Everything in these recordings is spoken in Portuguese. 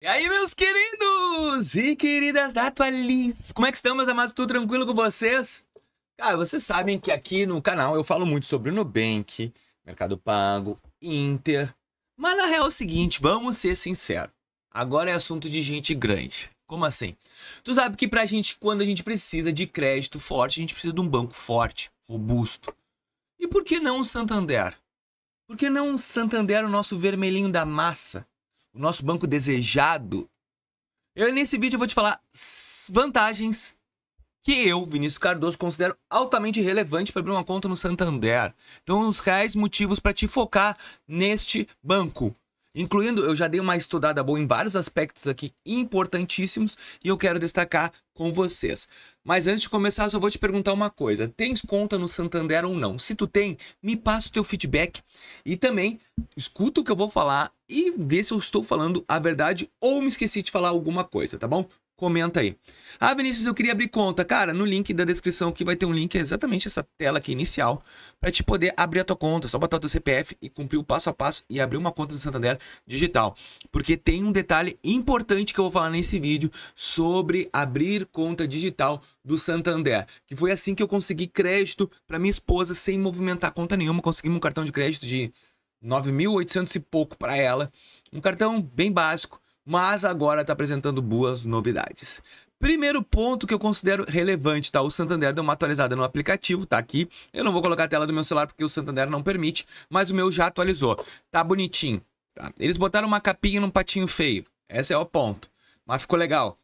E aí, meus queridos e queridas da Atualize, como é que estão, meus amados? Tudo tranquilo com vocês? Cara, vocês sabem que aqui no canal eu falo muito sobre Nubank, Mercado Pago, Inter. Mas na real é o seguinte, vamos ser sinceros. Agora é assunto de gente grande. Como assim? Tu sabe que pra gente, quando a gente precisa de crédito forte, a gente precisa de um banco forte, robusto. E por que não o Santander? Por que não o Santander, o nosso vermelhinho da massa? O nosso banco desejado? Nesse vídeo eu vou te falar vantagens que eu, Vinícius Cardoso, considero altamente relevante para abrir uma conta no Santander. Então, os reais motivos para te focar neste banco. Incluindo, eu já dei uma estudada boa em vários aspectos aqui importantíssimos e eu quero destacar com vocês. Mas antes de começar, eu só vou te perguntar uma coisa. Tens conta no Santander ou não? Se tu tem, me passa o teu feedback e também escuta o que eu vou falar e vê se eu estou falando a verdade ou me esqueci de falar alguma coisa, tá bom? Comenta aí. Ah, Vinícius, eu queria abrir conta. Cara, no link da descrição aqui vai ter um link, exatamente essa tela aqui inicial, para te poder abrir a tua conta. Só botar o teu CPF e cumprir o passo a passo e abrir uma conta do Santander digital. Porque tem um detalhe importante que eu vou falar nesse vídeo sobre abrir conta digital do Santander. Que foi assim que eu consegui crédito para minha esposa sem movimentar conta nenhuma. Conseguimos um cartão de crédito de 9.800 e pouco para ela. Um cartão bem básico. Mas agora está apresentando boas novidades. Primeiro ponto que eu considero relevante, tá? O Santander deu uma atualizada no aplicativo, tá aqui. Eu não vou colocar a tela do meu celular porque o Santander não permite, mas o meu já atualizou. Tá bonitinho, tá? Eles botaram uma capinha num patinho feio. Esse é o ponto. Mas ficou legal.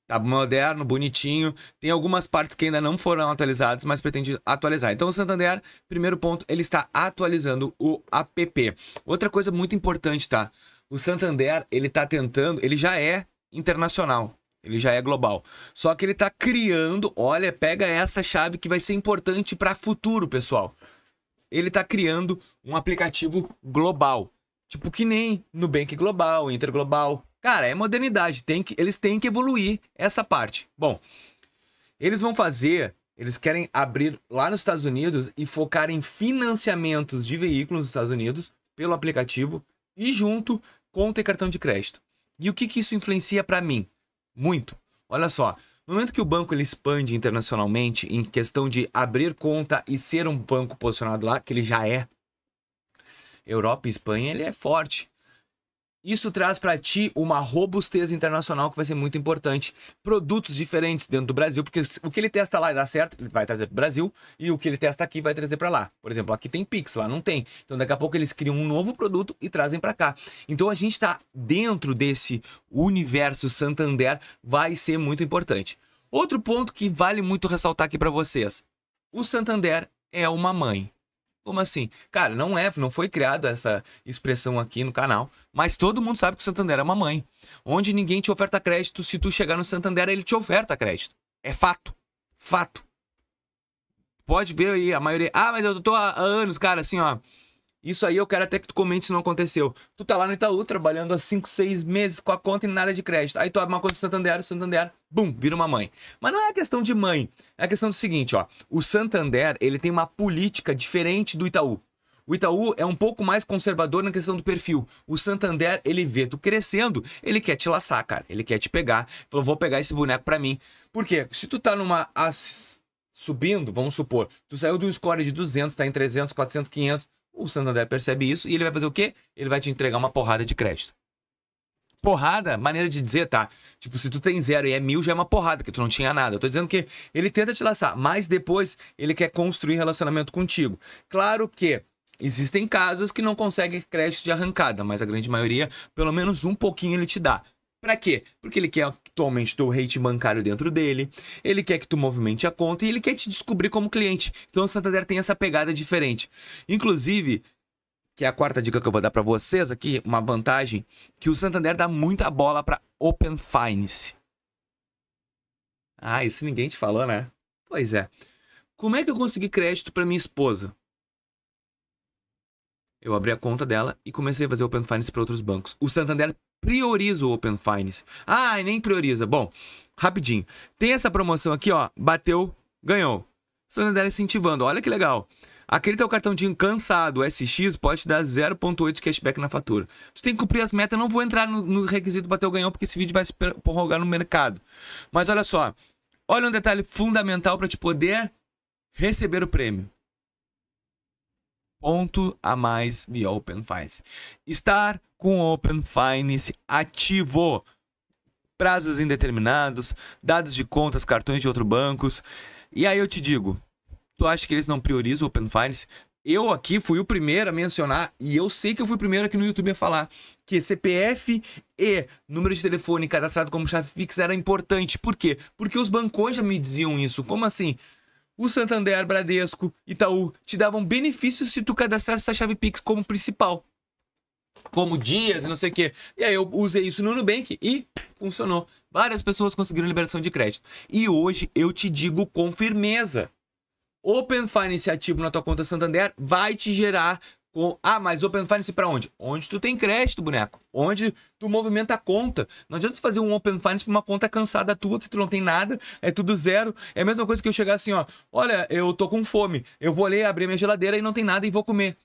Tá moderno, bonitinho. Tem algumas partes que ainda não foram atualizadas, mas pretende atualizar. Então o Santander, primeiro ponto, ele está atualizando o app. Outra coisa muito importante, tá? O Santander, ele tá tentando, ele já é internacional, ele já é global. Só que ele tá criando, olha, pega essa chave que vai ser importante para futuro, pessoal. Ele tá criando um aplicativo global, tipo que nem Nubank Global, Inter Global. Cara, é modernidade, eles têm que evoluir essa parte. Bom, eles querem abrir lá nos Estados Unidos e focar em financiamentos de veículos nos Estados Unidos pelo aplicativo e junto conta e cartão de crédito. E o que isso influencia para mim? Muito. Olha só, no momento que o banco ele expande internacionalmente em questão de abrir conta e ser um banco posicionado lá, que ele já é, Europa e Espanha, ele é forte. Isso traz para ti uma robustez internacional que vai ser muito importante. Produtos diferentes dentro do Brasil, porque o que ele testa lá e dá certo, ele vai trazer para o Brasil, e o que ele testa aqui vai trazer para lá. Por exemplo, aqui tem Pix, lá não tem. Então daqui a pouco eles criam um novo produto e trazem para cá. Então a gente está dentro desse universo Santander, vai ser muito importante. Outro ponto que vale muito ressaltar aqui para vocês. O Santander é uma mãe. Como assim? Cara, não foi criada essa expressão aqui no canal, mas todo mundo sabe que o Santander é uma mãe. Onde ninguém te oferta crédito, se tu chegar no Santander, ele te oferta crédito. É fato. Fato. Pode ver aí, a maioria... Ah, mas eu tô há anos, cara, assim, ó. Isso aí eu quero até que tu comente se não aconteceu. Tu tá lá no Itaú, trabalhando há 5, 6 meses com a conta e nada de crédito. Aí tu abre uma conta do Santander, o Santander, bum, vira uma mãe. Mas não é a questão de mãe. É a questão do seguinte, ó. O Santander, ele tem uma política diferente do Itaú. O Itaú é um pouco mais conservador na questão do perfil. O Santander, ele vê tu crescendo, ele quer te laçar, cara. Ele quer te pegar. Falou, vou pegar esse boneco pra mim. Por quê? Se tu tá subindo, vamos supor, tu saiu de um score de 200, tá em 300, 400, 500... O Santander percebe isso e ele vai fazer o quê? Ele vai te entregar uma porrada de crédito. Porrada, maneira de dizer, tá? Tipo, se tu tem 0 e é 1.000, já é uma porrada, que tu não tinha nada. Eu tô dizendo que ele tenta te laçar, mas depois ele quer construir relacionamento contigo. Claro que existem casos que não conseguem crédito de arrancada, mas a grande maioria, pelo menos um pouquinho ele te dá. Pra quê? Porque ele quer que tu aumente teu rate bancário dentro dele, ele quer que tu movimente a conta e ele quer te descobrir como cliente. Então o Santander tem essa pegada diferente. Inclusive, que é a quarta dica que eu vou dar pra vocês aqui, uma vantagem, que o Santander dá muita bola pra Open Finance. Ah, isso ninguém te falou, né? Pois é. Como é que eu consegui crédito pra minha esposa? Eu abri a conta dela e comecei a fazer Open Finance para outros bancos. O Santander prioriza o Open Finance. Ah, e nem prioriza. Bom, rapidinho. Tem essa promoção aqui, ó. Bateu, ganhou. Santander incentivando. Olha que legal. Aquele teu cartãozinho cansado, SX, pode te dar 0,8 de cashback na fatura. Tu tem que cumprir as metas. Eu não vou entrar no requisito para ter o ganhão, porque esse vídeo vai se prorrogar no mercado. Mas olha só. Olha um detalhe fundamental para te poder receber o prêmio. Ponto a mais via Open Finance. Estar com o Open Finance ativo. Prazos indeterminados, dados de contas, cartões de outros bancos. E aí eu te digo, tu acha que eles não priorizam o Open Finance? Eu aqui fui o primeiro a mencionar, e eu sei que eu fui o primeiro aqui no YouTube a falar, que CPF e número de telefone cadastrado como chave Pix era importante. Por quê? Porque os bancões já me diziam isso. Como assim? O Santander, Bradesco, Itaú te davam benefícios se tu cadastrasse essa chave Pix como principal. Como dias e não sei o quê. E aí eu usei isso no Nubank e funcionou. Várias pessoas conseguiram liberação de crédito. E hoje eu te digo com firmeza. Open Finance ativo na tua conta Santander vai te gerar... mas Open Finance pra onde? Onde tu tem crédito, boneco. Onde tu movimenta a conta. Não adianta tu fazer um Open Finance pra uma conta cansada tua, que tu não tem nada, é tudo zero. É a mesma coisa que eu chegar assim, ó. Olha, eu tô com fome. Eu vou ali abrir minha geladeira e não tem nada e vou comer.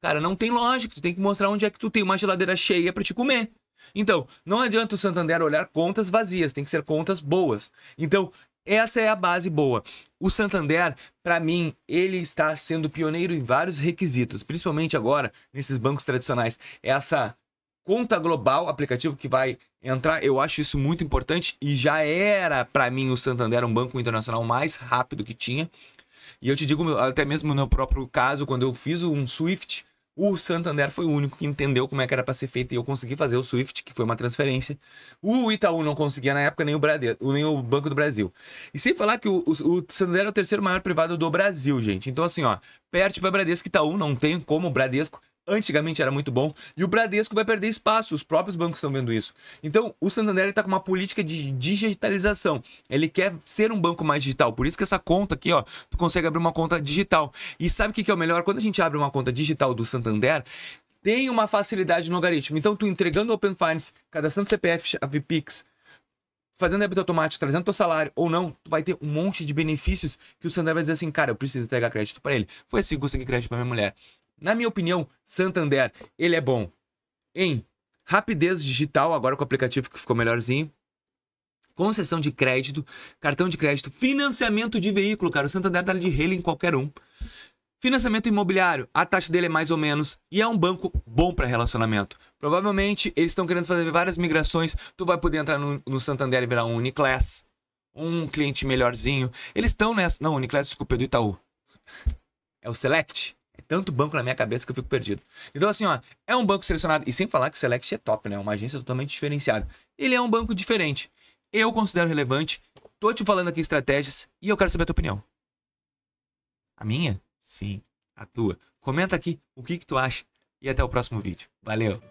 Cara, não tem lógica. Tu tem que mostrar onde é que tu tem uma geladeira cheia pra te comer. Então, não adianta o Santander olhar contas vazias. Tem que ser contas boas. Então, essa é a base boa. O Santander, para mim, ele está sendo pioneiro em vários requisitos, principalmente agora, nesses bancos tradicionais. Essa conta global, aplicativo que vai entrar, eu acho isso muito importante e já era, para mim, o Santander um banco internacional mais rápido que tinha. E eu te digo, até mesmo no meu próprio caso, quando eu fiz um Swift, o Santander foi o único que entendeu como é que era para ser feito e eu consegui fazer o Swift, que foi uma transferência. O Itaú não conseguia na época, nem o Banco do Brasil. E sem falar que o Santander é o terceiro maior privado do Brasil, gente. Então assim, ó, perde para Bradesco e Itaú, não tem como o Bradesco. Antigamente era muito bom. E o Bradesco vai perder espaço. Os próprios bancos estão vendo isso. Então, o Santander está com uma política de digitalização. Ele quer ser um banco mais digital. Por isso que essa conta aqui, ó, tu consegue abrir uma conta digital. E sabe o que é o melhor? Quando a gente abre uma conta digital do Santander, tem uma facilidade no algoritmo. Então, tu entregando o Open Finance, cadastrando CPF, chave Pix, fazendo débito automático, trazendo teu salário ou não, tu vai ter um monte de benefícios que o Santander vai dizer assim, cara, eu preciso entregar crédito para ele. Foi assim que eu consegui crédito para minha mulher. Na minha opinião, Santander, ele é bom em rapidez digital, agora com o aplicativo que ficou melhorzinho, concessão de crédito, cartão de crédito, financiamento de veículo, cara, o Santander dá de rele em qualquer um. Financiamento imobiliário, a taxa dele é mais ou menos e é um banco bom para relacionamento. Provavelmente eles estão querendo fazer várias migrações, tu vai poder entrar no Santander e virar um Uniclass, um cliente melhorzinho. Eles estão nessa... Não, Uniclass, desculpa, é do Itaú. É o Select. É tanto banco na minha cabeça que eu fico perdido. Então assim, ó, é um banco selecionado. E sem falar que o Select é top, né? Uma agência totalmente diferenciada. Ele é um banco diferente. Eu considero relevante. Tô te falando aqui estratégias e eu quero saber a tua opinião. A minha? Sim, a tua. Comenta aqui o que tu acha e até o próximo vídeo. Valeu!